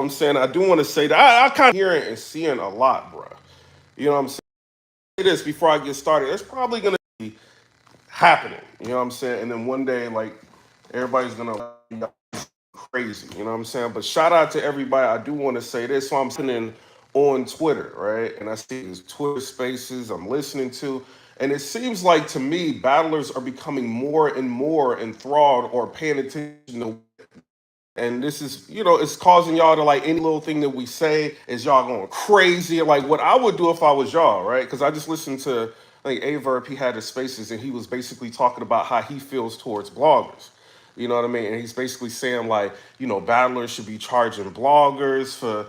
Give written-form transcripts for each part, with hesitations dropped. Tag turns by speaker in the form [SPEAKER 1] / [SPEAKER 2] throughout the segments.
[SPEAKER 1] I'm saying? I do want to say that I kind of hearing and seeing a lot, bro. You know what I'm saying? This before I get started, it's probably gonna be happening. You know what I'm saying? And then one day, like everybody's gonna be crazy. You know what I'm saying? But shout out to everybody. I do want to say this. So I'm sitting on Twitter, right? And I see these Twitter spaces I'm listening to. And it seems like to me, battlers are becoming more and more enthralled or paying attention to, and this is, it's causing y'all to like any little thing that we say is y'all going crazy. Like what I would do if I was y'all, right? Because I just listened to, I think Averb, he had his spaces and he was basically talking about how he feels towards bloggers. You know what I mean? And he's basically saying like, battlers should be charging bloggers for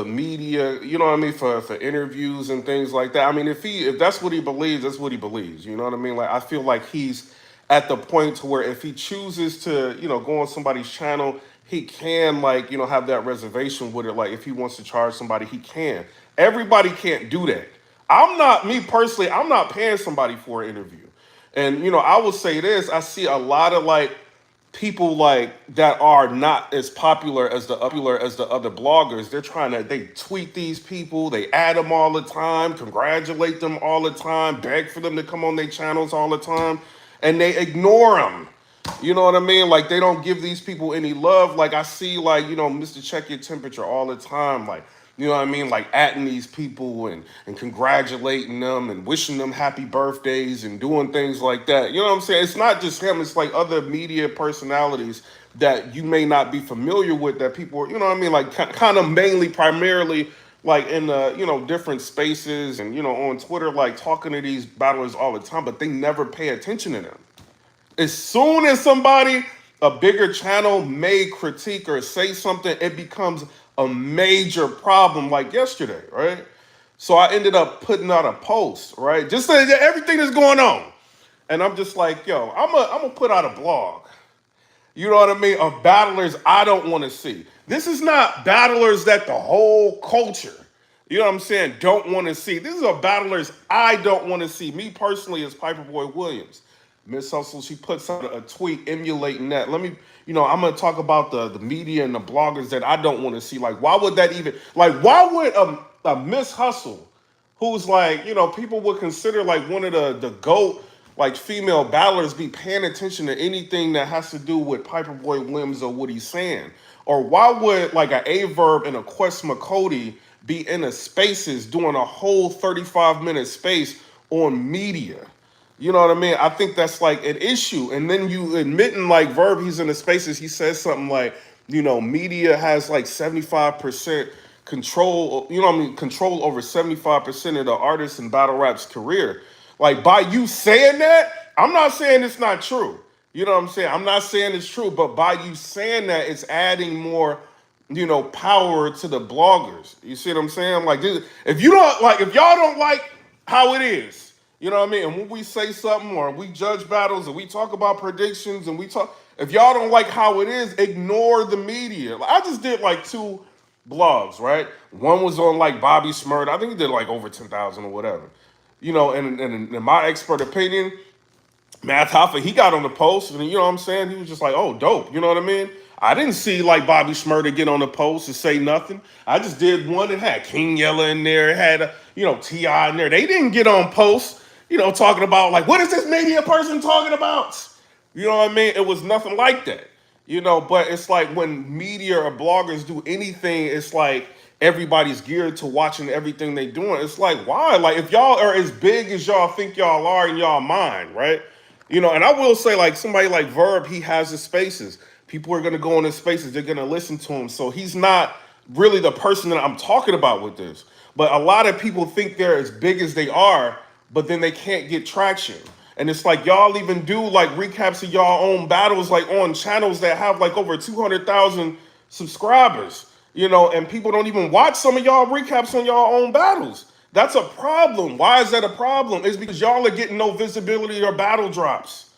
[SPEAKER 1] media, you know what I mean, for interviews and things like that. I mean, if that's what he believes, that's what he believes. You know what I mean? Like I feel like he's at the point to where if he chooses to, go on somebody's channel, he can like, have that reservation with it. Like if he wants to charge somebody, he can. Everybody can't do that. I'm not, me personally, I'm not paying somebody for an interview. And I will say this, I see a lot of like people like that are not as popular as the other bloggers. They tweet these people, they add them all the time, congratulate them all the time, beg for them to come on their channels all the time, and they ignore them. You know what I mean? Like they don't give these people any love. Like I see like, Mr. Check Your Temperature all the time. Like, you know what I mean? Like atting these people and congratulating them and wishing them happy birthdays and doing things like that. You know what I'm saying? It's not just him. It's like other media personalities that you may not be familiar with that people, you know what I mean? Like kind of mainly, primarily like in different spaces and, on Twitter, like talking to these battlers all the time, but they never pay attention to them. As soon as somebody, a bigger channel may critique or say something, it becomes a major problem like yesterday, right? So I ended up putting out a post, right? Just saying everything that's going on. And I'm just like, yo, I'm gonna put out a blog. You know what I mean? Of battlers I don't want to see. This is not battlers that the whole culture, you know what I'm saying, don't want to see. These are battlers I don't want to see. Me personally as Piperboy Williams. Miss Hustle, she puts out a tweet emulating that. Let me, I'm gonna talk about the media and the bloggers that I don't want to see. Like, why would that even like why would a Miss Hustle, who's like, people would consider like one of the GOAT like female battlers, be paying attention to anything that has to do with Piperboy Williams or what he's saying? Or why would like a Averb and a Quest McCody be in a spaces doing a whole 35-minute space on media? You know what I mean? I think that's like an issue. And then you admitting like Verb, he's in the spaces, he says something like, media has like 75% control, control over 75% of the artist and battle rap's career. Like by you saying that, I'm not saying it's not true. You know what I'm saying? I'm not saying it's true, but by you saying that, it's adding more, power to the bloggers. You see what I'm saying? Like, if you don't like, if y'all don't like how it is, you know what I mean? And when we say something or we judge battles and we talk about predictions and if y'all don't like how it is, ignore the media. Like, I just did like 2 blogs, right? One was on like Bobby Smurd. I think he did like over 10,000 or whatever. And in my expert opinion, Math Hoffa, he got on the post and you know what I'm saying? He was just like, oh, dope. You know what I mean? I didn't see like Bobby Shmurda get on the post and say nothing. I just did one that had King Yella in there, it had, T.I. in there. They didn't get on post, talking about like, what is this media person talking about? You know what I mean? It was nothing like that. But it's like when media or bloggers do anything, it's like everybody's geared to watching everything they doing. It's like, why? Like if y'all are as big as y'all think y'all are in y'all mind, right? And I will say like somebody like Verb, he has his spaces. People are gonna go in his spaces, they're gonna listen to him. So he's not really the person that I'm talking about with this. But a lot of people think they're as big as they are, but then they can't get traction. And it's like y'all even do like recaps of y'all own battles like on channels that have like over 200,000 subscribers, and people don't even watch some of y'all recaps on y'all own battles. That's a problem. Why is that a problem? It's because y'all are getting no visibility or battle drops.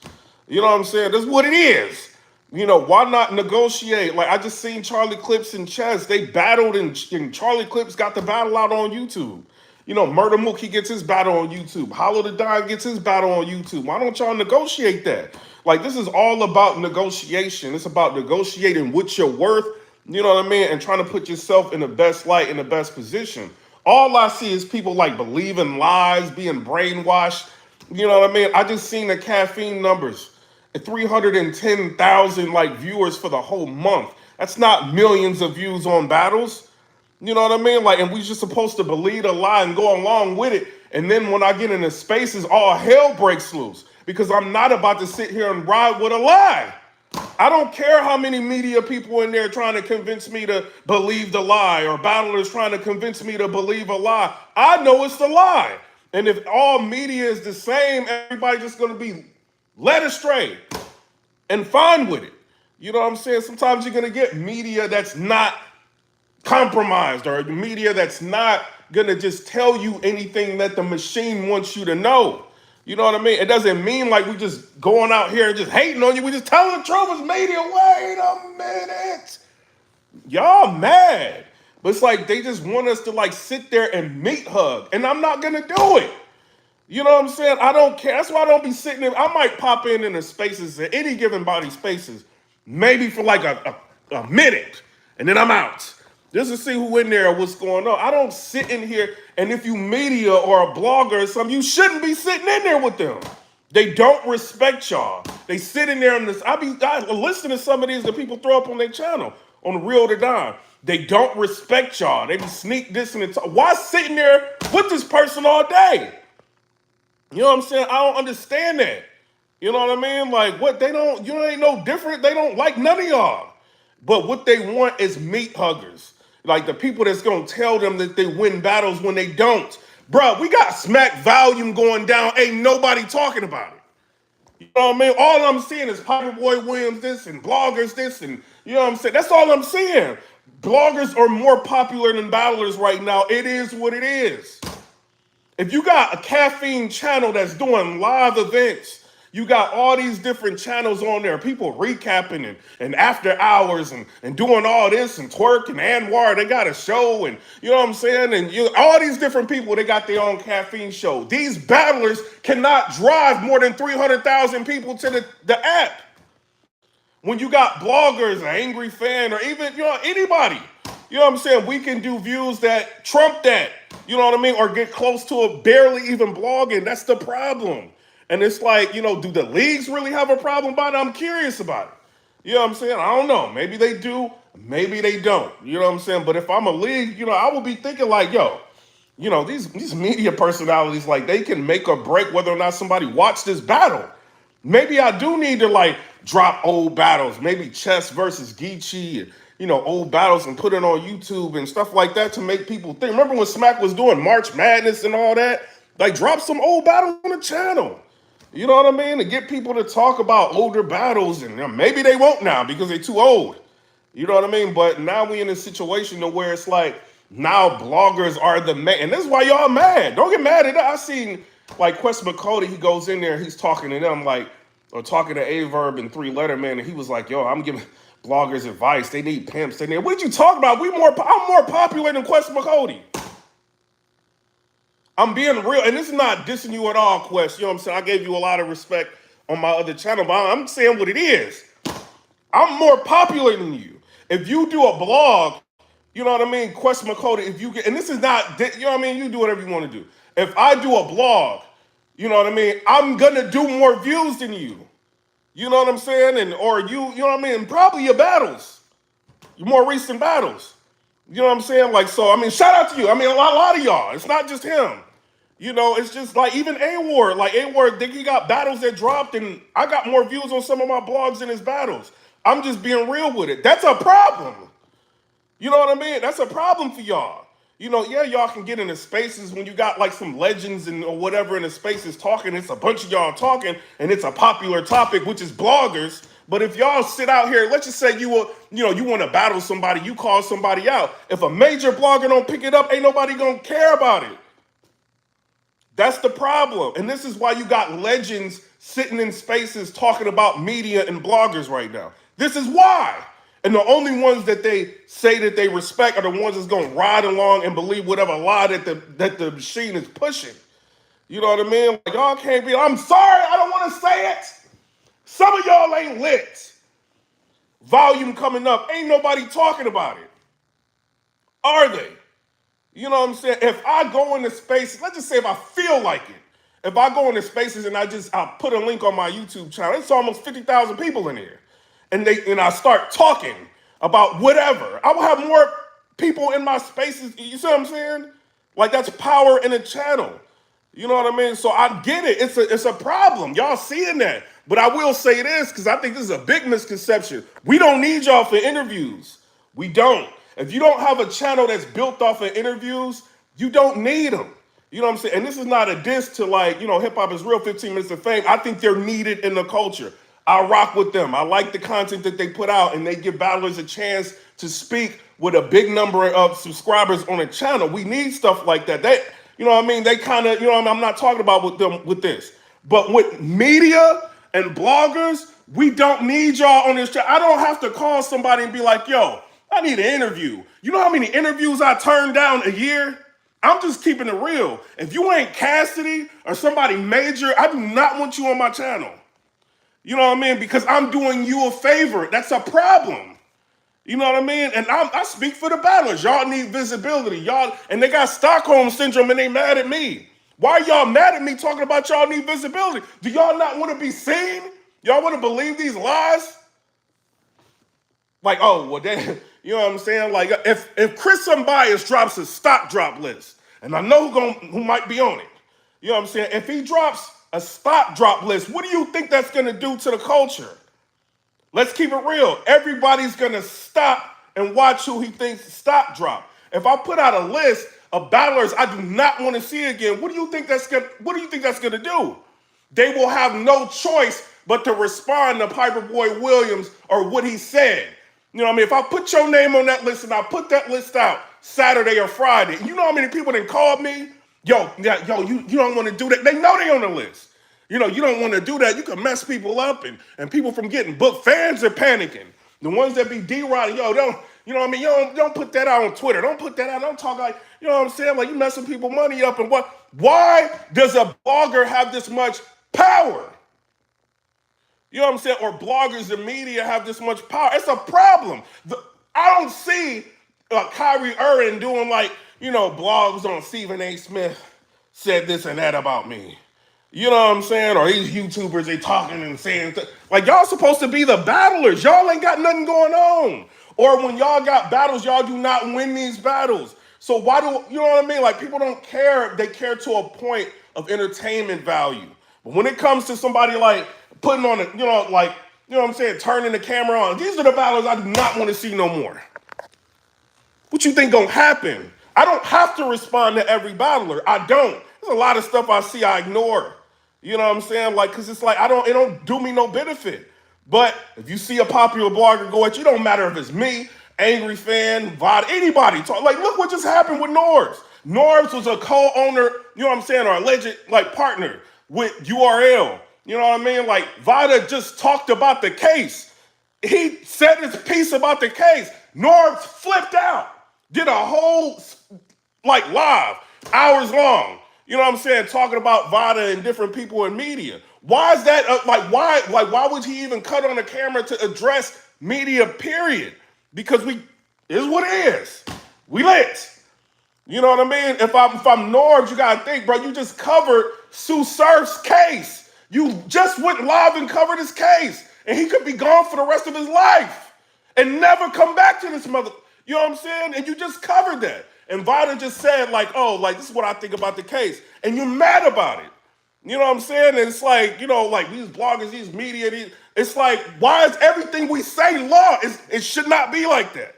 [SPEAKER 1] You know what I'm saying? That's what it is. Why not negotiate? Like I just seen Charlie Clips and Chess. They battled and Charlie Clips got the battle out on YouTube. Murder Mook, he gets his battle on YouTube. Hollow the Don gets his battle on YouTube. Why don't y'all negotiate that? Like, this is all about negotiation. It's about negotiating what you're worth You know what I mean? And trying to put yourself in the best light, in the best position. All I see is people like believing lies, being brainwashed. You know what I mean? I just seen the caffeine numbers. 310,000 like viewers for the whole month. That's not millions of views on battles. You know what I mean? Like, and we just supposed to believe a lie and go along with it. And then when I get into spaces, all hell breaks loose because I'm not about to sit here and ride with a lie. I don't care how many media people in there trying to convince me to believe the lie or battlers trying to convince me to believe a lie. I know it's the lie. And if all media is the same, everybody just going to be led astray and fine with it. You know what I'm saying? Sometimes you're going to get media that's not compromised or media that's not going to just tell you anything that the machine wants you to know. You know what I mean? It doesn't mean like we just going out here and just hating on you. We just telling the truth as media. Wait a minute. Y'all mad. But it's like they just want us to like sit there and meat hug. And I'm not going to do it. You know what I'm saying? I don't care. That's why I don't be sitting in. I might pop in the spaces, at any given body spaces, maybe for like a minute. And then I'm out. Just to see who in there or what's going on. I don't sit in here, and if you media or a blogger or something, you shouldn't be sitting in there with them. They don't respect y'all. They sit in there on this. I listen to some of these that people throw up on their channel on Real to Dime. They don't respect y'all. They be sneak dissing and talk. Why sitting there with this person all day? You know what I'm saying? I don't understand that. You know what I mean? Like, what they don't, you ain't no different. They don't like none of y'all. But what they want is meat huggers. Like the people that's going to tell them that they win battles when they don't. Bruh, we got smack volume going down. Ain't nobody talking about it. You know what I mean? All I'm seeing is PIPERBOY Williams this and bloggers this and, you know what I'm saying? That's all I'm seeing. Bloggers are more popular than battlers right now. It is what it is. If you got a Caffeine channel that's doing live events, you got all these different channels on there, people recapping and after hours and doing all this and twerk and Anwar, they got a show and you know what I'm saying? And all these different people, they got their own Caffeine show. These battlers cannot drive more than 300,000 people to the app. When you got bloggers, an angry fan, or even, anybody, you know what I'm saying? We can do views that trump that, you know what I mean? Or get close to it, barely even blogging. That's the problem. And it's like, do the leagues really have a problem about it? I'm curious about it. You know what I'm saying? I don't know. Maybe they do. Maybe they don't. You know what I'm saying? But if I'm a league, I will be thinking like, these media personalities, like they can make or break whether or not somebody watched this battle. Maybe I do need to like drop old battles, maybe Chess versus Geechee, and old battles and put it on YouTube and stuff like that to make people think. Remember when Smack was doing March Madness and all that? Like drop some old battles on the channel. You know what I mean? To get people to talk about older battles, and maybe they won't now because they're too old. You know what I mean? But now we in a situation where it's like now bloggers are the man, and this is why y'all mad. Don't get mad at that. I seen like Quest McCody, he goes in there, he's talking to them like, or talking to Averb and 3 Letter Man, and he was like, "Yo, I'm giving bloggers advice. They need pimps. They need." What you talking about? I'm more popular than Quest McCody. I'm being real, and this is not dissing you at all, Quest. You know what I'm saying? I gave you a lot of respect on my other channel, but I'm saying what it is. I'm more popular than you. If you do a blog, you know what I mean, Quest McCody, if you get, and this is not, you know what I mean, you do whatever you want to do. If I do a blog, you know what I mean, I'm gonna do more views than you. You know what I'm saying? And or you know what I mean, probably your battles, your more recent battles. You know what I'm saying? Like, so I mean, shout out to you. I mean, a lot of y'all. It's not just him. It's just like even A-Ward. Like A-Ward, he got battles that dropped, and I got more views on some of my blogs than his battles. I'm just being real with it. That's a problem. You know what I mean? That's a problem for y'all. Yeah, y'all can get into spaces when you got like some legends and or whatever in the spaces talking. It's a bunch of y'all talking, and it's a popular topic, which is bloggers. But if y'all sit out here, let's just say you want to battle somebody, you call somebody out. If a major blogger don't pick it up, ain't nobody gonna care about it. That's the problem. And this is why you got legends sitting in spaces talking about media and bloggers right now. This is why. And the only ones that they say that they respect are the ones that's going to ride along and believe whatever lie that the machine is pushing. You know what I mean? Like, y'all can't be, I'm sorry, I don't want to say it. Some of y'all ain't lit. volume coming up. Ain't nobody talking about it. Are they? You know what I'm saying? If I go into spaces, let's just say if I feel like it, if I go into spaces and I put a link on my YouTube channel, it's almost 50,000 people in here. And I start talking about whatever. I will have more people in my spaces. You see what I'm saying? Like that's power in a channel. You know what I mean? So I get it. It's a problem. Y'all seeing that. But I will say this because I think this is a big misconception. We don't need y'all for interviews. We don't. If you don't have a channel that's built off of interviews, you don't need them. You know what I'm saying? And this is not a diss to like, hip hop is real, 15 minutes of fame. I think they're needed in the culture. I rock with them. I like the content that they put out and they give battlers a chance to speak with a big number of subscribers on a channel. We need stuff like that. You know what I mean? They kind of, I'm not talking about with them with this. But with media and bloggers, we don't need y'all on this channel. I don't have to call somebody and be like, yo, I need an interview. You know how many interviews I turned down a year? I'm just keeping it real. If you ain't Cassidy or somebody major, I do not want you on my channel. You know what I mean? Because I'm doing you a favor. That's a problem. You know what I mean? And I speak for the battlers. Y'all need visibility. And they got Stockholm syndrome and they mad at me. Why are y'all mad at me talking about y'all need visibility? Do y'all not want to be seen? Y'all want to believe these lies? Like, oh, well, you know what I'm saying? Like, if Chris Bias drops a stock drop list, and I know who might be on it, you know what I'm saying? If he drops a stock drop list, what do you think that's going to do to the culture? Let's keep it real. Everybody's going to stop and watch who he thinks stock drop. If I put out a list of battlers I do not want to see again, what do you think that's going to do? They will have no choice but to respond to PIPERBOY Williams or what he said. You know what I mean? If I put your name on that list and I put that list out Saturday or Friday, you know how many people then called me? Yo, you don't want to do that. They know they on the list. You don't want to do that. You can mess people up and people from getting booked. Fans are panicking. The ones that be D-Roding, don't, you know what I mean? Don't put that out on Twitter. Don't put that out. Don't talk like, you know what I'm saying? Like you messing people money up and what? Why does a blogger have this much power? You know what I'm saying? Or bloggers and media have this much power. It's a problem. I don't see Kyrie Irving doing blogs on Stephen A. Smith said this and that about me. You know what I'm saying? Or these YouTubers, they talking and saying, like y'all supposed to be the battlers. Y'all ain't got nothing going on. Or when y'all got battles, y'all do not win these battles. So why you know what I mean? Like people don't care. They care to a point of entertainment value. But when it comes to somebody like putting on you know what I'm saying, turning the camera on, these are the battles I do not want to see no more. What you think gonna happen? I don't have to respond to every battler. I don't. There's a lot of stuff I see I ignore. You know what I'm saying? Like, cause it's like it don't do me no benefit. But if you see a popular blogger go at you, don't matter if it's me, Angry Fan, VOD, anybody talk. Like, look what just happened with Norbs. Norbs was a co-owner, you know what I'm saying, or alleged partner with URL. You know what I mean? Like, Vada just talked about the case. He said his piece about the case. Norbs flipped out, did a whole live, hours long. You know what I'm saying? Talking about Vada and different people in media. Why is that? Why would he even cut on the camera to address media? Period. Because it is what it is. We lit. You know what I mean? If I'm Norbs, you gotta think, bro. You just covered Sue Surf's case. You just went live and covered his case, and he could be gone for the rest of his life and never come back to this mother. You know what I'm saying? And you just covered that. And Vada just said, this is what I think about the case. And you're mad about it. You know what I'm saying? And it's like, these bloggers, these media, it's like, why is everything we say law? It should not be like that.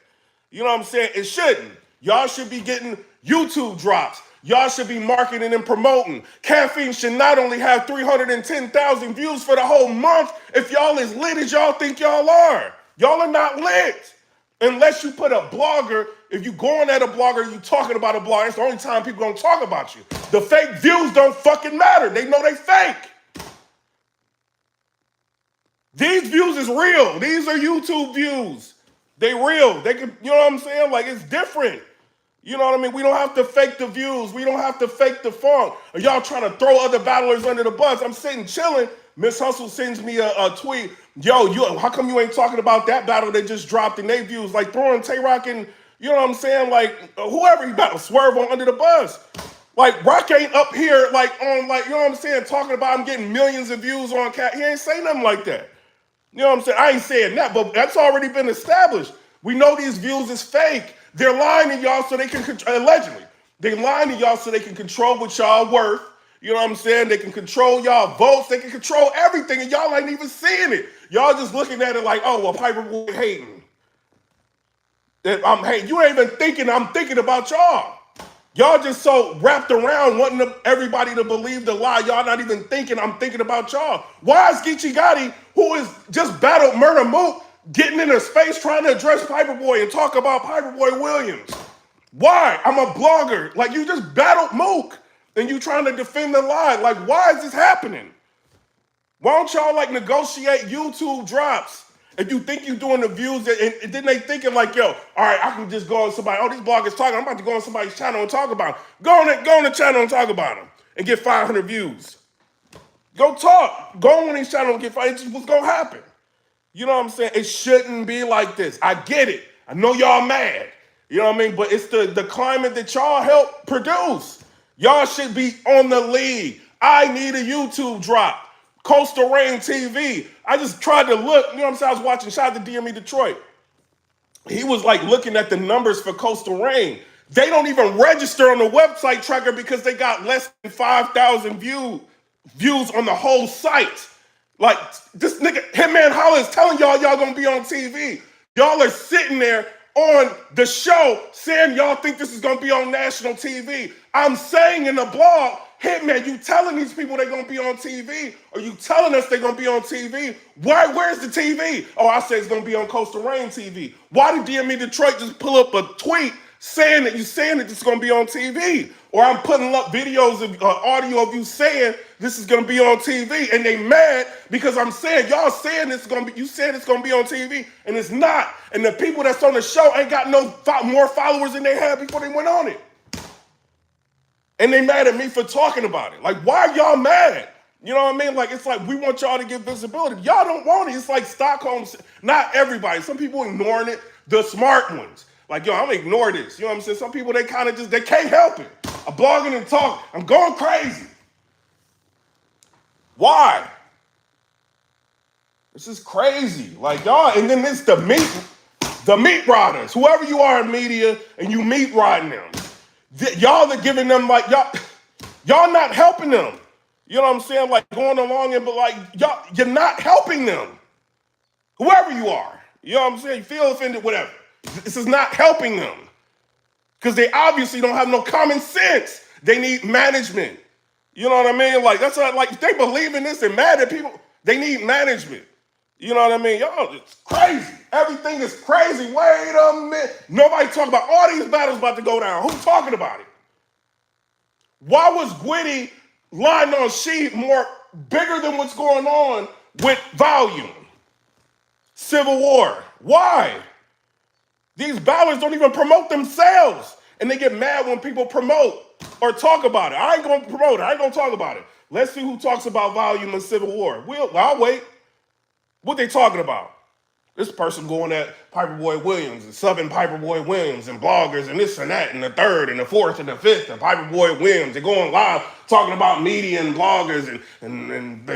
[SPEAKER 1] You know what I'm saying? It shouldn't. Y'all should be getting YouTube drops. Y'all should be marketing and promoting. Caffeine should not only have 310,000 views for the whole month if y'all as lit as y'all think y'all are. Y'all are not lit. Unless you put a blogger, if you going at a blogger, you talking about a blogger, it's the only time people gonna talk about you. The fake views don't fucking matter. They know they fake. These views is real. These are YouTube views. They real. They can, you know what I'm saying? Like it's different. You know what I mean? We don't have to fake the views. We don't have to fake the funk. Or y'all trying to throw other battlers under the bus. I'm sitting chilling. Miss Hustle sends me a tweet. Yo, how come you ain't talking about that battle that just dropped in their views? Like throwing Tay-Rock and, you know what I'm saying? Like whoever he battle, Swerve on under the bus. Like Rock ain't up here like on like, you know what I'm saying, talking about him getting millions of views on Cat. He ain't say nothing like that. You know what I'm saying? I ain't saying that, but that's already been established. We know these views is fake. They're lying to y'all so they can, allegedly, they're lying to y'all so they can control what y'all worth. You know what I'm saying? They can control y'all votes. They can control everything, and y'all ain't even seeing it. Y'all just looking at it like, oh, well, PIPERBOY hating. I'm hating. You ain't even thinking I'm thinking about y'all. Y'all just so wrapped around wanting everybody to believe the lie. Y'all not even thinking I'm thinking about y'all. Why is Geechee Gotti, who is just battled Murder Mook, getting in a space trying to address PIPERBOY and talk about PIPERBOY Williams? Why? I'm a blogger. Like, you just battled Mook and you trying to defend the lie. Like, why is this happening? Why don't y'all like negotiate YouTube drops? If you think you're doing the views, and then they thinking like, yo, all right, I can just go on somebody. Oh, these bloggers talking. I'm about to go on somebody's channel and talk about them. Go on the channel and talk about them and get 500 views. Go talk. Go on these channels and get 500. It's just what's gonna happen. You know what I'm saying? It shouldn't be like this. I get it. I know y'all mad. You know what I mean? But it's the climate that y'all helped produce. Y'all should be on the lead. I need a YouTube drop. Coastal Rain TV. I just tried to look, you know what I'm saying? I was watching, shout out to DME Detroit. He was like looking at the numbers for Coastal Rain. They don't even register on the website tracker because they got less than 5,000 views on the whole site. Like, this nigga, Hitman Holla is telling y'all gonna be on TV. Y'all are sitting there on the show saying y'all think this is gonna be on national TV. I'm saying in the blog, Hitman, you telling these people they're gonna be on TV, or you telling us they're gonna be on TV? Where's the TV? Oh, I said it's gonna be on Coastal Rain TV. Why did DME Detroit just pull up a tweet saying that it's gonna be on TV? Or I'm putting up videos of audio of you saying this is gonna be on TV, and they mad because I'm saying y'all saying it's gonna be, you said it's gonna be on TV, and it's not. And the people that's on the show ain't got no more followers than they had before they went on it. And they mad at me for talking about it. Like, why are y'all mad? You know what I mean? Like, it's like we want y'all to get visibility. Y'all don't want it. It's like Stockholm. Not everybody. Some people ignoring it. The smart ones. Like, yo, I'm gonna ignore this. You know what I'm saying? Some people, they kind of just, they can't help it. I'm blogging and talking. I'm going crazy. Why? This is crazy. Like, y'all, and then it's the meat riders. Whoever you are in media and you meat riding them. Y'all are giving them like, y'all not helping them. You know what I'm saying? Like going along and, but like, you're not helping them. Whoever you are. You know what I'm saying? You feel offended, whatever. This is not helping them. Because they obviously don't have no common sense. They need management. You know what I mean? Like, that's like, if they believe in this and mad at people, they need management. You know what I mean? Y'all, it's crazy. Everything is crazy. Wait a minute. Nobody talking about all these battles about to go down. Who's talking about it? Why was Gwitty lying on Sheed more bigger than what's going on with Volume? Civil War. Why? These battlers don't even promote themselves. And they get mad when people promote or talk about it. I ain't going to promote it. I ain't going to talk about it. Let's see who talks about Volume and Civil War. I'll wait. What they talking about? This person going at PIPERBOY Williams and subbing PIPERBOY Williams and bloggers and this and that and the third and the fourth and the fifth and PIPERBOY Williams. They're going live talking about media and bloggers and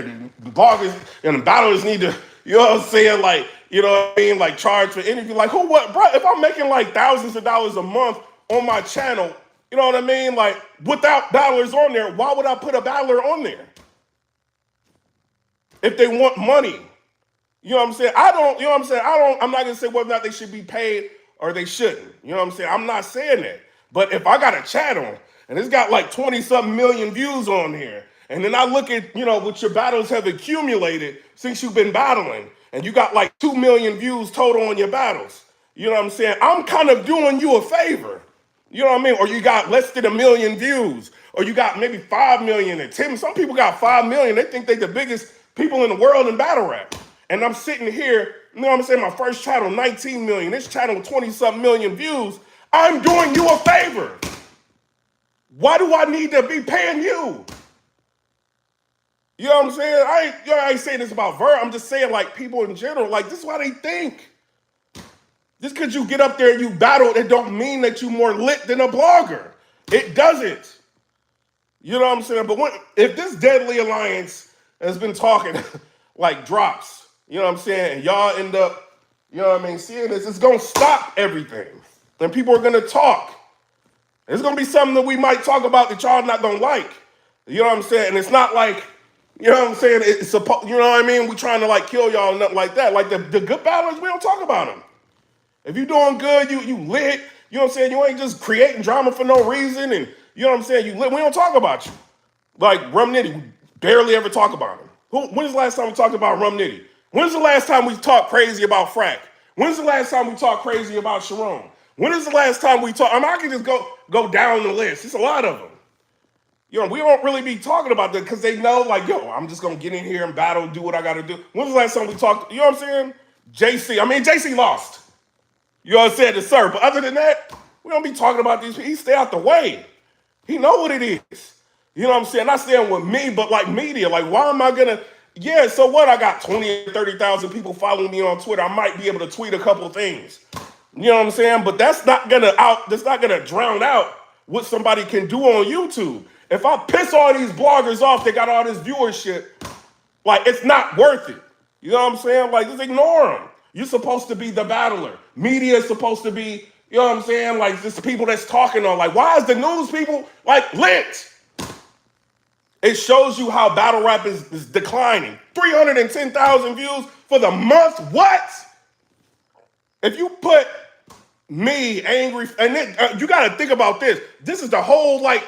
[SPEAKER 1] bloggers and battlers need to, you know what I'm saying? Like, you know what I mean? Like charge for interview. Like who, what, bro? If I'm making like thousands of dollars a month on my channel, you know what I mean? Like without battlers on there, why would I put a battler on there? If they want money. You know what I'm saying? I'm not gonna say whether or not they should be paid or they shouldn't. You know what I'm saying? I'm not saying that. But if I got a channel and it's got like 20-something million views on here, and then I look at, you know, what your battles have accumulated since you've been battling, and you got like 2 million views total on your battles. You know what I'm saying? I'm kind of doing you a favor. You know what I mean? Or you got less than 1 million views, or you got maybe 5 million and 10. Some people got 5 million. They think they're the biggest people in the world in battle rap. And I'm sitting here, you know what I'm saying, my first channel, 19 million, this channel, 20-something million views. I'm doing you a favor. Why do I need to be paying you? You know what I'm saying? I ain't saying this about Verb. I'm just saying like people in general, like this is why they think. Just because you get up there and you battle, it don't mean that you more lit than a blogger. It doesn't. You know what I'm saying? But if this deadly alliance has been talking like drops, you know what I'm saying, and y'all end up, you know what I mean, seeing this, it's gonna stop everything. And people are gonna talk. It's gonna be something that we might talk about that y'all not gonna like. You know what I'm saying? And it's not like, you know what I'm saying, it's supposed, you know what I mean? We trying to like kill y'all and nothing like that. Like the good battlers, we don't talk about them. If you doing good, you lit, you know what I'm saying? You ain't just creating drama for no reason, and you know what I'm saying? You lit, we don't talk about you. Like Rum Nitty, we barely ever talk about him. When's the last time we talked about Rum Nitty? When's the last time we talked crazy about Frack? When's the last time we talked crazy about Sharon? When is the last time we talk? I mean, I can just go down the list. It's a lot of them. You know, we don't really be talking about that because they know, like, yo, I'm just gonna get in here and battle, do what I gotta do. When's the last time we talked? You know what I'm saying? JC lost. You know what I'm saying? To serve. But other than that, we don't be talking about these people. He stay out the way. He know what it is. You know what I'm saying? Not saying with me, but like media. Like, why am I gonna? Yeah, so what? I got 20 or 30,000 people following me on Twitter. I might be able to tweet a couple of things. You know what I'm saying? But that's not gonna drown out what somebody can do on YouTube. If I piss all these bloggers off, they got all this viewership, like it's not worth it. You know what I'm saying? Like, just ignore them. You're supposed to be the battler. Media is supposed to be, you know what I'm saying? Like, just people that's talking on. Like, why is the news people like lit? It shows you how battle rap is declining. 310,000 views for the month. What? If you put me angry, and then, you got to think about this. This is the whole like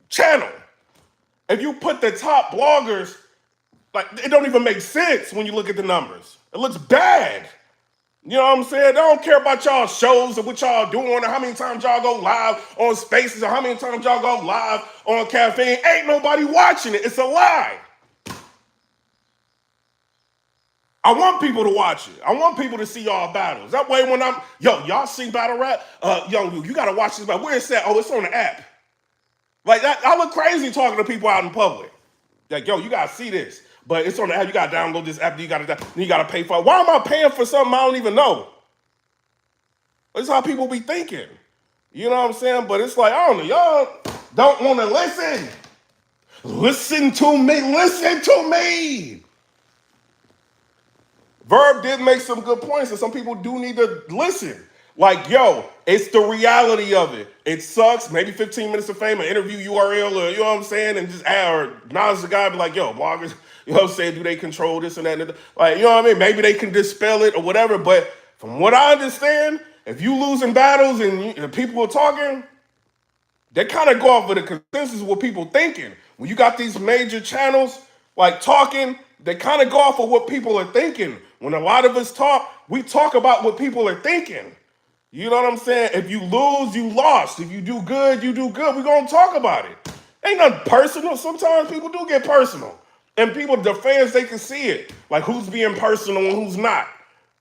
[SPEAKER 1] channel. If you put the top bloggers, like it don't even make sense when you look at the numbers. It looks bad. You know what I'm saying? They don't care about y'all shows or what y'all doing or how many times y'all go live on Spaces or how many times y'all go live on Caffeine. Ain't nobody watching it. It's a lie. I want people to watch it. I want people to see y'all battles. That way when y'all see battle rap, you gotta watch this battle. Where is that? Oh, it's on the app. Like that, I look crazy talking to people out in public. Like, yo, you gotta see this. But it's on the app. You gotta download this app. You gotta pay for it. Why am I paying for something I don't even know? That's how people be thinking. You know what I'm saying? But it's like, I don't know. Y'all don't want to listen. Listen to me. Listen to me. Verb did make some good points, and some people do need to listen. Like, yo, it's the reality of it. It sucks. Maybe 15 minutes of fame, an interview URL, or you know what I'm saying, and just or acknowledge the guy, be like, yo, bloggers, you know what I'm saying, do they control this and that? And that? Like, you know what I mean? Maybe they can dispel it or whatever. But from what I understand, if you losing battles and people are talking, they kind of go off with a consensus of what people thinking. When you got these major channels like talking, they kind of go off of what people are thinking. When a lot of us talk, we talk about what people are thinking. You know what I'm saying? If you lose, you lost. If you do good, you do good. We're going to talk about it. Ain't nothing personal. Sometimes people do get personal. And people, the fans, they can see it. Like who's being personal and who's not.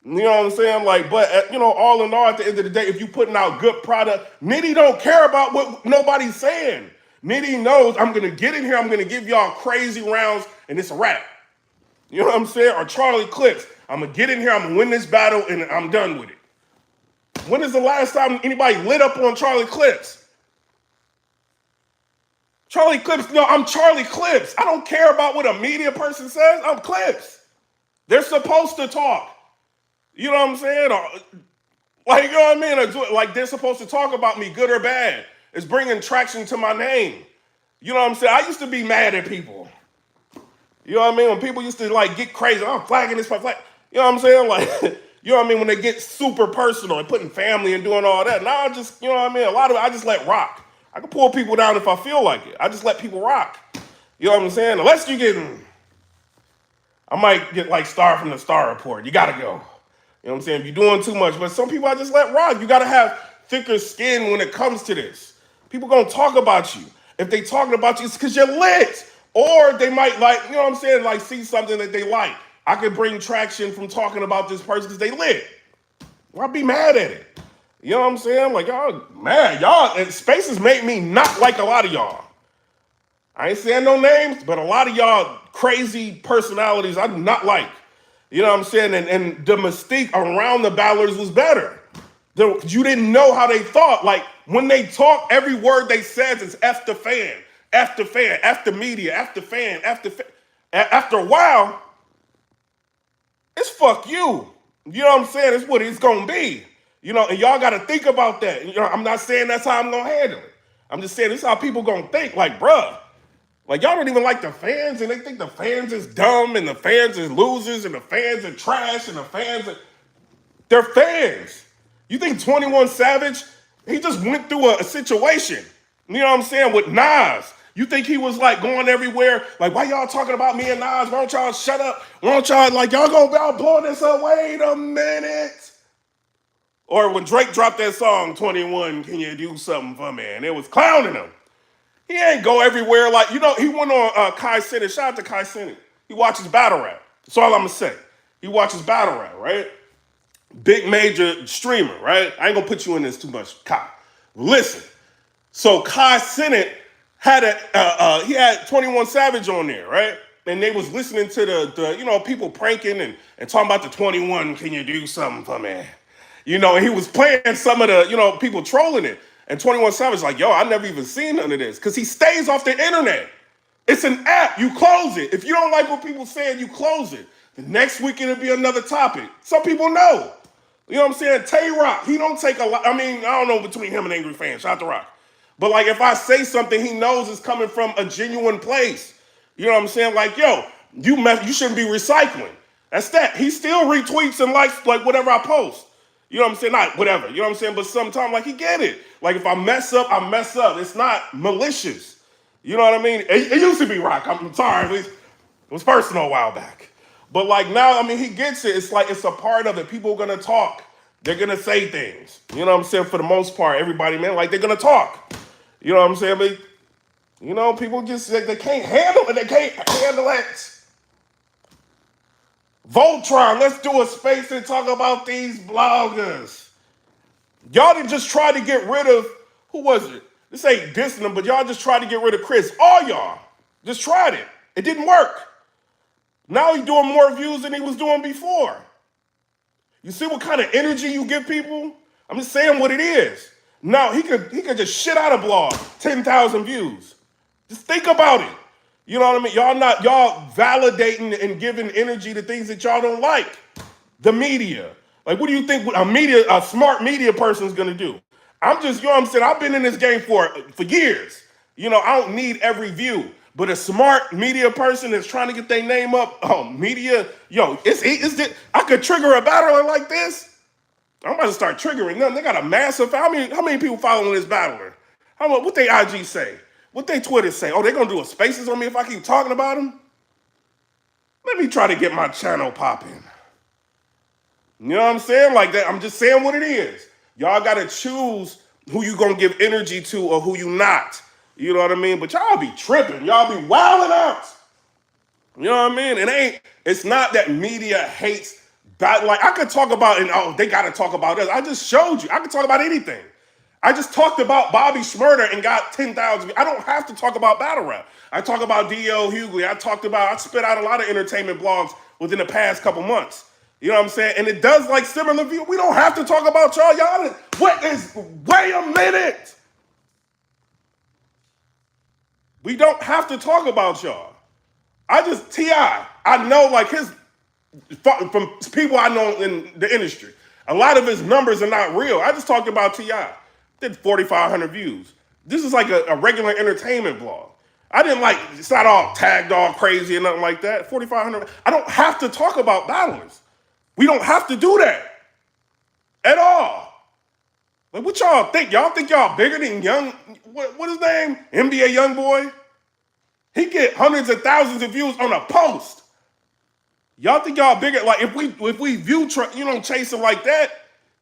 [SPEAKER 1] You know what I'm saying? Like, but, you know, all in all, at the end of the day, if you're putting out good product, Nitty don't care about what nobody's saying. Nitty knows I'm going to get in here, I'm going to give y'all crazy rounds, and it's a wrap. You know what I'm saying? Or Charlie Clips. I'm going to get in here, I'm going to win this battle, and I'm done with it. When is the last time anybody lit up on Charlie Clips? Charlie Clips, no, I'm Charlie Clips. I don't care about what a media person says. I'm Clips. They're supposed to talk. You know what I'm saying? Or, like, you know what I mean? Like, they're supposed to talk about me, good or bad. It's bringing traction to my name. You know what I'm saying? I used to be mad at people. You know what I mean? When people used to, like, get crazy, I'm flagging this, flag. You know what I'm saying? Like, you know what I mean? When they get super personal and putting family and doing all that. Now I just, you know what I mean? A lot of it, I just let rock. I can pull people down if I feel like it. I just let people rock. You know what I'm saying? Unless you get, I might get, like, Star from the Star Report. You got to go. You know what I'm saying? If you're doing too much. But some people I just let rock. You got to have thicker skin when it comes to this. People going to talk about you. If they talking about you, it's because you're lit. Or they might like, you know what I'm saying, like see something that they like. I could bring traction from talking about this person because they lit. Why be mad at it? You know what I'm saying? Like, y'all, man, y'all, and Spaces make me not like a lot of y'all. I ain't saying no names, but a lot of y'all crazy personalities I do not like. You know what I'm saying? And the mystique around the battlers was better. You didn't know how they thought. Like when they talk, every word they says is F the fan, F the fan, F the media, F the fan, F the fan. After a while, it's fuck you. You know what I'm saying? It's what it's gonna be. You know, and y'all gotta think about that. You know, I'm not saying that's how I'm gonna handle it. I'm just saying this is how people gonna think. Like, bruh, like y'all don't even like the fans, and they think the fans is dumb, and the fans is losers, and the fans are trash, and the fans are they're fans. You think 21 Savage, he just went through a situation. You know what I'm saying? With Nas. You think he was like going everywhere? Like, why y'all talking about me and Nas? Why don't y'all shut up? Why don't y'all, like, y'all gonna y'all blowing this up? Wait a minute. Or when Drake dropped that song, 21, can you do something for me? And it was clowning him. He ain't go everywhere. Like, you know, he went on Kai Cenat. Shout out to Kai Cenat. He watches battle rap. That's all I'm gonna say. He watches battle rap, right? Big major streamer, right? I ain't gonna put you in this too much, Kai. Listen, so Kai Cenat had he had 21 Savage on there, right? And they was listening to the you know, people pranking and talking about the 21, can you do something for me? You know, and he was playing some of the, you know, people trolling it. And 21 Savage like, yo, I never even seen none of this. Because he stays off the internet. It's an app. You close it. If you don't like what people saying, you close it. The next week it'll be another topic. Some people know. You know what I'm saying? Tay Rock, he don't take a lot. I mean, I don't know between him and Angry Fans. Shout out to Rock. But like if I say something he knows is coming from a genuine place. You know what I'm saying? Like, yo, you shouldn't be recycling. That's that. He still retweets and likes like whatever I post. You know what I'm saying? Not whatever. You know what I'm saying? But sometimes like he get it. Like if I mess up, I mess up. It's not malicious. You know what I mean? It used to be Rock. I'm sorry. It was personal a while back. But like now, I mean, he gets it. It's like it's a part of it. People are gonna talk. They're gonna say things. You know what I'm saying? For the most part, everybody, man, like they're gonna talk. You know what I'm saying? But you know, people just they can't handle it. They can't handle it. Voltron, let's do a space and talk about these bloggers. Y'all didn't just try to get rid of who was it? This ain't dissing them, but y'all just tried to get rid of Chris. All y'all just tried it. It didn't work. Now he's doing more views than he was doing before. You see what kind of energy you give people? I'm just saying what it is. Now he could just shit out a blog, 10,000 views. Just think about it. You know what I mean? Y'all validating and giving energy to things that y'all don't like. The media. Like, what do you think a smart media person is gonna do? I'm just, you know what I'm saying? I've been in this game for years. You know, I don't need every view. But a smart media person that's trying to get their name up, media, yo, I could trigger a battler like this. I'm about to start triggering them. They got a massive, how many people following this battler? What they IG say? What they Twitter say? Oh, they gonna do a spaces on me if I keep talking about them? Let me try to get my channel popping. You know what I'm saying? Like that, I'm just saying what it is. Y'all gotta choose who you gonna give energy to or who you not. You know what I mean? But y'all be tripping. Y'all be wilding out. You know what I mean? It's not that media hates like I could talk about, and oh, they gotta talk about this. I just showed you. I could talk about anything. I just talked about Bobby Shmurda and got 10,000. I don't have to talk about battle rap. I talk about D.L. Hughley. I spit out a lot of entertainment blogs within the past couple months. You know what I'm saying? And it does like similar view. We don't have to talk about y'all. Wait a minute. We don't have to talk about y'all. T.I., I know like from people I know in the industry, a lot of his numbers are not real. I just talked about T.I. Did 4,500 views. This is like a regular entertainment blog. I didn't like, it's not all tagged all crazy or nothing like that. 4,500. I don't have to talk about battlers. We don't have to do that at all. Like what y'all think? Y'all think y'all bigger than what his name? NBA Youngboy? He get hundreds of thousands of views on a post. Y'all think y'all bigger? Like if we view chasing like that,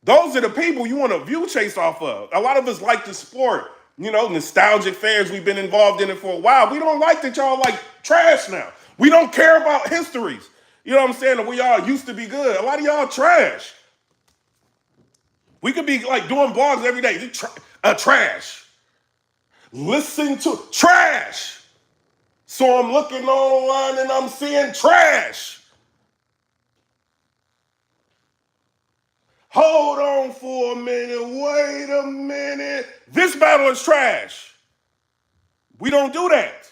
[SPEAKER 1] those are the people you want to view chase off of. A lot of us like the sport. You know, nostalgic fans, we've been involved in it for a while. We don't like that y'all like trash now. We don't care about histories. You know what I'm saying? We all used to be good. A lot of y'all trash. We could be like doing blogs every day. Trash. Listen to trash. So I'm looking online and I'm seeing trash. Hold on for a minute. Wait a minute. This battle is trash. We don't do that.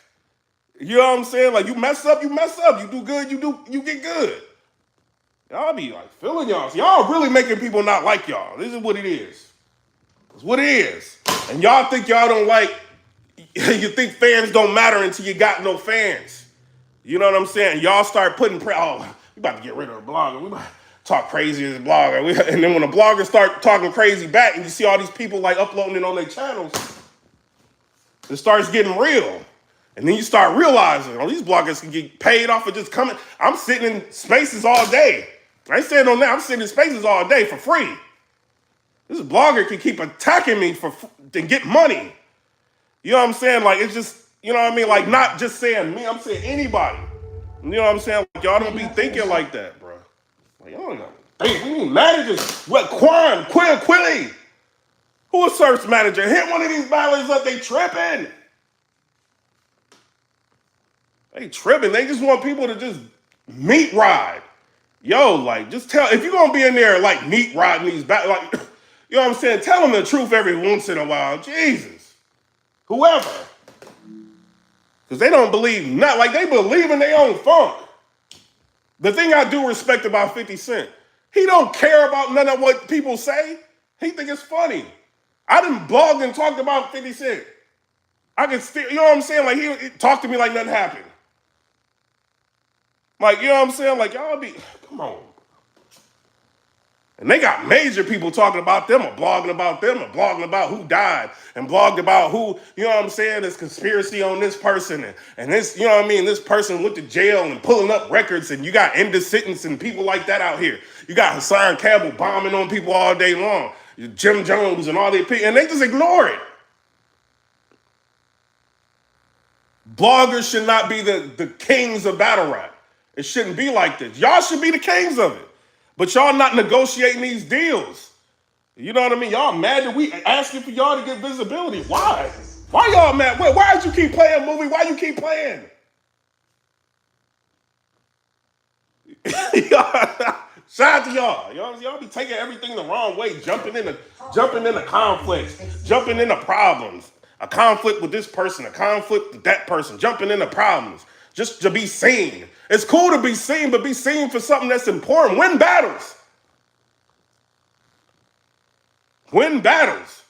[SPEAKER 1] You know what I'm saying? Like, you mess up, you mess up. You do good, you get good. Y'all be like feeling y'all. So y'all really making people not like y'all. This is what it is. It's what it is. And y'all think y'all don't like, you think fans don't matter until you got no fans. You know what I'm saying? Y'all start putting, we about to get rid of the blogger. We about to talk crazy as a blogger. And then when the bloggers start talking crazy back and you see all these people like uploading it on their channels, it starts getting real. And then you start realizing, these bloggers can get paid off of just coming. I'm sitting in spaces all day. I ain't saying on that. I'm sitting in spaces all day for free. This blogger can keep attacking me to get money. You know what I'm saying? Like, it's just, you know what I mean? Like, not just saying me, I'm saying anybody. You know what I'm saying? Like, y'all don't be thinking like that, bro. Like, y'all don't think. We need managers. What, Quilly? Who a search manager? Hit one of these battlers up, they tripping. They tripping. They just want people to just meat ride. Yo, like, just tell, if you're going to be in there, like, meat riding these battles, like, you know what I'm saying? Tell them the truth every once in a while. Jesus. Whoever. Because they don't believe nothing. Like, they believe in their own funk. The thing I do respect about 50 Cent, he don't care about none of what people say. He think it's funny. I done blogged and talked about 50 Cent. I can still, you know what I'm saying? Like, he talked to me like nothing happened. Like, you know what I'm saying? Like, y'all be, come on. And they got major people talking about them or blogging about who died and blogged about who, you know what I'm saying, there's conspiracy on this person and this, you know what I mean, this person went to jail and pulling up records and you got indecents and people like that out here. You got Hassan Campbell bombing on people all day long, Jim Jones and all these people, and they just ignore it. Bloggers should not be the kings of battle rap. It shouldn't be like this. Y'all should be the kings of it. But y'all not negotiating these deals. You know what I mean? Y'all mad that we asking for y'all to get visibility. Why? Why y'all mad? Why did you keep playing, movie? Why you keep playing? Shout out to y'all. Y'all be taking everything the wrong way, jumping into conflicts, jumping into problems. A conflict with this person, a conflict with that person, jumping into problems. Just to be seen. It's cool to be seen, but be seen for something that's important. Win battles. Win battles.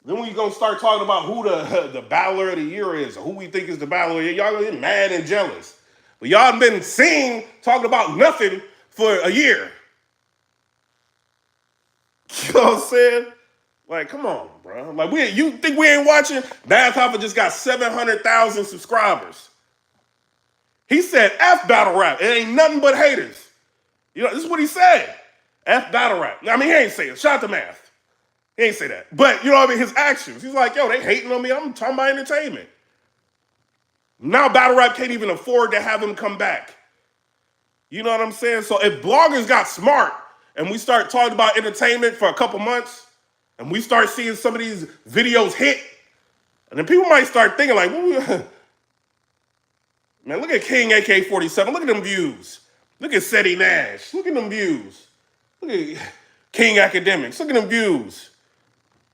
[SPEAKER 1] Then we gonna start talking about who the battler of the year is, or who we think is the battler of the year. Y'all gonna get mad and jealous. But y'all been seen talking about nothing for a year. You know what I'm saying? Like, come on, bro. Like, you think we ain't watching? Bath Hoffa just got 700,000 subscribers. He said, F battle rap. It ain't nothing but haters. You know, this is what he said. F battle rap. I mean, he ain't say it. Shout out to Math. He ain't say that. But, you know what I mean? His actions. He's like, yo, they hating on me. I'm talking about entertainment. Now battle rap can't even afford to have him come back. You know what I'm saying? So if bloggers got smart and we start talking about entertainment for a couple months and we start seeing some of these videos hit, and then people might start thinking like, man, look at King AK-47. Look at them views. Look at Seti Nash. Look at them views. Look at King Academics. Look at them views.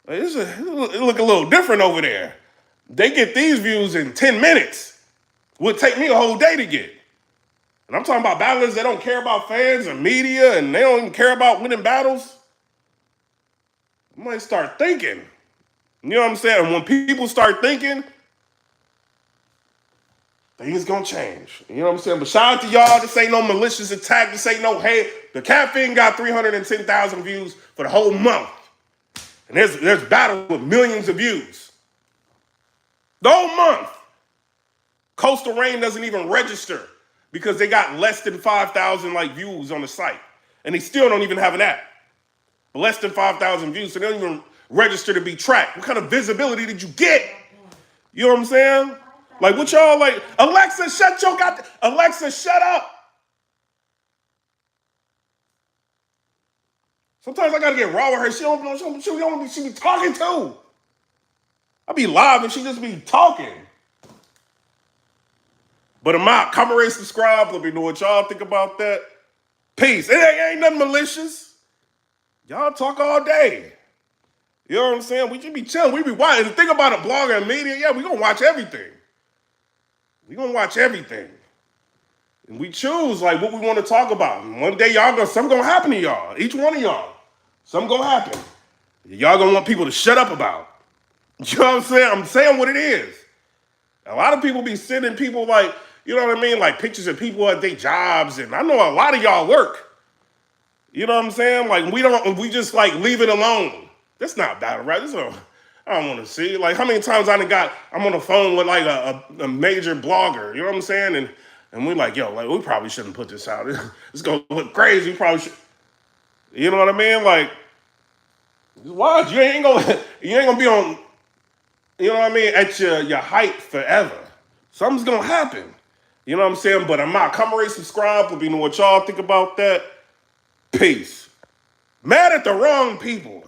[SPEAKER 1] It look a little different over there. They get these views in 10 minutes. Would take me a whole day to get. And I'm talking about battlers that don't care about fans and media and they don't even care about winning battles. You might start thinking. You know what I'm saying? And when people start thinking, things gonna change. You know what I'm saying? But shout out to y'all. This ain't no malicious attack. This ain't no hate. The Caffeine got 310,000 views for the whole month. And there's battles with millions of views. The whole month. Coastal Rain doesn't even register because they got less than 5,000 like views on the site. And they still don't even have an app. But less than 5,000 views, so they don't even register to be tracked. What kind of visibility did you get? You know what I'm saying? Like, what y'all like? Alexa, shut up. Sometimes I gotta get raw with her. She don't be talking to. I be live and she just be talking. But I'm out. Comment, rate, subscribe. Let me know what y'all think about that. Peace. It ain't nothing malicious. Y'all talk all day. You know what I'm saying? We just be chilling. We be watching. The thing about a blogger and media, yeah, we gonna watch everything. We gonna watch everything. And we choose like what we want to talk about. And one day something gonna happen to y'all. Each one of y'all. Something gonna happen. Y'all gonna want people to shut up about. You know what I'm saying? I'm saying what it is. A lot of people be sending people like, you know what I mean? Like pictures of people at their jobs. And I know a lot of y'all work. You know what I'm saying? Like we just like leave it alone. That's not battle rap. I don't want to see. Like how many times I'm on the phone with like a major blogger. You know what I'm saying? And we like, yo, like we probably shouldn't put this out. It's gonna look crazy. We probably should. You know what I mean? Like, watch. You ain't gonna be on. You know what I mean? At your height forever. Something's gonna happen. You know what I'm saying? But I'm out. Comment, rate, subscribe. Let me know what y'all think about that. Peace. Mad at the wrong people.